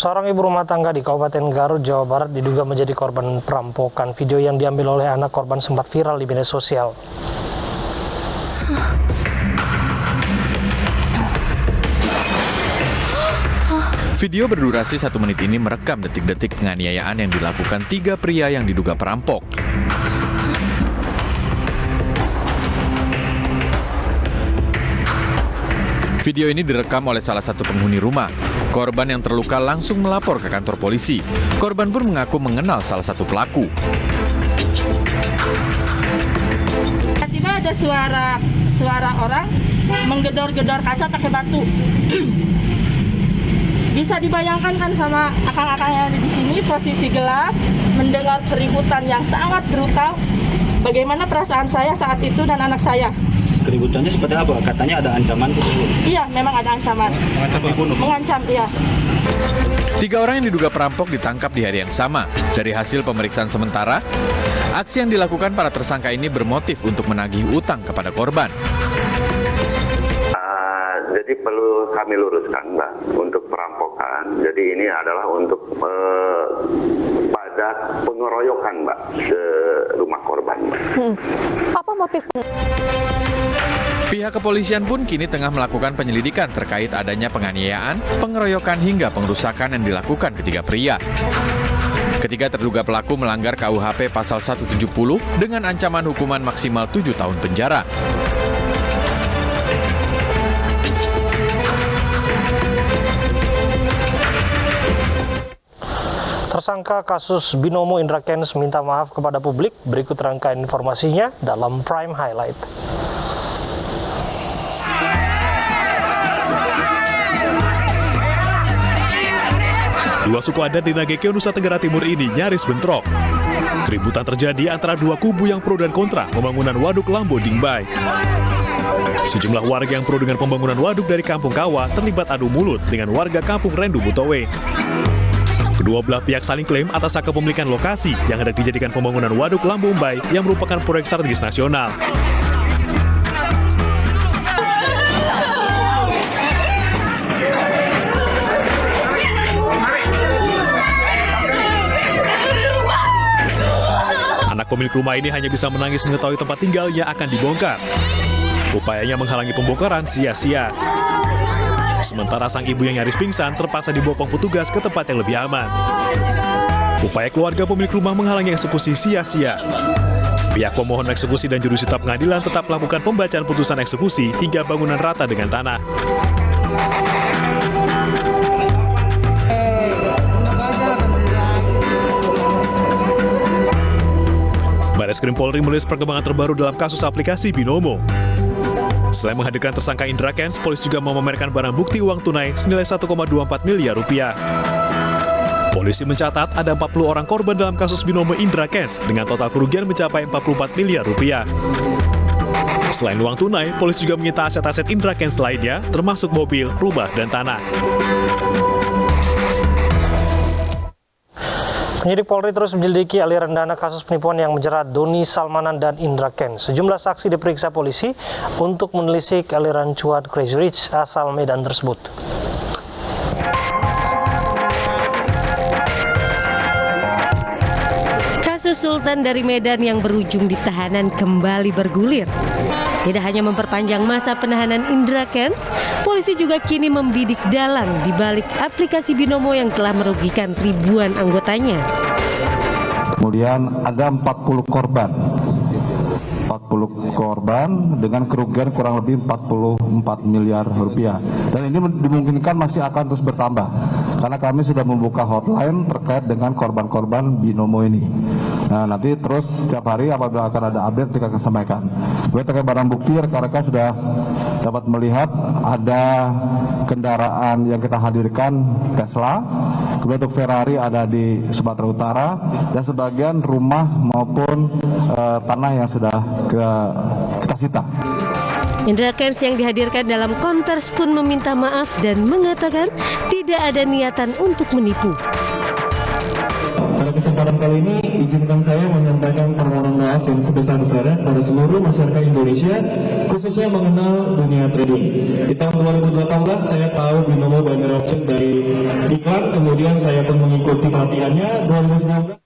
Seorang ibu rumah tangga di Kabupaten Garut, Jawa Barat diduga menjadi korban perampokan. Video yang diambil oleh anak korban sempat viral di media sosial. Video berdurasi 1 menit ini merekam detik-detik penganiayaan yang dilakukan 3 pria yang diduga perampok. Video ini direkam oleh salah satu penghuni rumah. Korban yang terluka langsung melapor ke kantor polisi. Korban pun mengaku mengenal salah satu pelaku. Tiba-tiba ada suara orang menggedor-gedor kaca pakai batu. Bisa dibayangkan kan sama akang-akang yang ada di sini, posisi gelap, mendengar keributan yang sangat brutal. Bagaimana perasaan saya saat itu dan anak saya? Keributannya seperti apa? Katanya ada ancaman. Iya, memang ada ancaman. Mengancam dibunuh? Mengancam, iya. 3 orang yang diduga perampok ditangkap di hari yang sama. Dari hasil pemeriksaan sementara, aksi yang dilakukan para tersangka ini bermotif untuk menagih utang kepada korban. Jadi perlu kami luruskan, Mbak, untuk perampokan. Jadi ini adalah untuk pada pengeroyokan, Mbak, ke rumah korban, Mbak. Apa motifnya? Pihak kepolisian pun kini tengah melakukan penyelidikan terkait adanya penganiayaan, pengeroyokan hingga pengerusakan yang dilakukan ketiga pria. Ketiga terduga pelaku melanggar KUHP pasal 170 dengan ancaman hukuman maksimal 7 tahun penjara. Tersangka kasus binomo Indra Kents minta maaf kepada publik. Berikut rangkaian informasinya dalam Prime Highlight. Dua suku adat di Nagekeo, Nusa Tenggara Timur ini nyaris bentrok. Keributan terjadi antara dua kubu yang pro dan kontra pembangunan waduk Lambo Dingbai. Sejumlah warga yang pro dengan pembangunan waduk dari Kampung Kawa terlibat adu mulut dengan warga Kampung Rendu Butowe. Kedua belah pihak saling klaim atas hak kepemilikan lokasi yang hendak dijadikan pembangunan waduk Lambo Mbai yang merupakan proyek strategis nasional. Anak pemilik rumah ini hanya bisa menangis mengetahui tempat tinggalnya akan dibongkar. Upayanya menghalangi pembongkaran sia-sia. Sementara sang ibu yang nyaris pingsan terpaksa dibopong petugas ke tempat yang lebih aman. Upaya keluarga pemilik rumah menghalangi eksekusi sia-sia. Pihak pemohon eksekusi dan jurusita pengadilan tetap melakukan pembacaan putusan eksekusi hingga bangunan rata dengan tanah. Bareskrim Polri merilis perkembangan terbaru dalam kasus aplikasi Binomo. Selain menghadirkan tersangka Indra Kents, polisi juga memamerkan barang bukti uang tunai senilai 1,24 miliar rupiah. Polisi mencatat ada 40 orang korban dalam kasus binomo Indra Kents dengan total kerugian mencapai 44 miliar rupiah. Selain uang tunai, polisi juga menyita aset-aset Indra Kents lainnya, termasuk mobil, rumah, dan tanah. Penyidik Polri terus menyelidiki aliran dana kasus penipuan yang menjerat Doni Salmanan dan Indra Kents. Sejumlah saksi diperiksa polisi untuk menelisik aliran cuan Crazy Rich asal Medan tersebut. Kasus Sultan dari Medan yang berujung di tahanan kembali bergulir. Tidak hanya memperpanjang masa penahanan Indra Kents, polisi juga kini membidik dalang di balik aplikasi Binomo yang telah merugikan ribuan anggotanya. Kemudian ada 40 korban. 40 korban dengan kerugian kurang lebih 44 miliar rupiah. Dan ini dimungkinkan masih akan terus bertambah. Karena kami sudah membuka hotline terkait dengan korban-korban binomo ini. Nah, nanti terus setiap hari apabila akan ada update kita akan sampaikan. Kemudian terkait barang bukti, rekan-rekan sudah dapat melihat ada kendaraan yang kita hadirkan Tesla. Kemudian untuk Ferrari ada di Sumatera Utara dan sebagian rumah maupun tanah yang sudah kita sita. Indra Kents yang dihadirkan dalam konvers pun meminta maaf dan mengatakan tidak ada niatan untuk menipu. Pada kesempatan kali ini, izinkan saya menyampaikan permohonan maaf yang sebesar-besarnya pada seluruh masyarakat Indonesia, khususnya mengenal dunia trading. Di tahun 2018, saya tahu binomo binary option dari diklat, kemudian saya pun mengikuti pelatihannya 2019.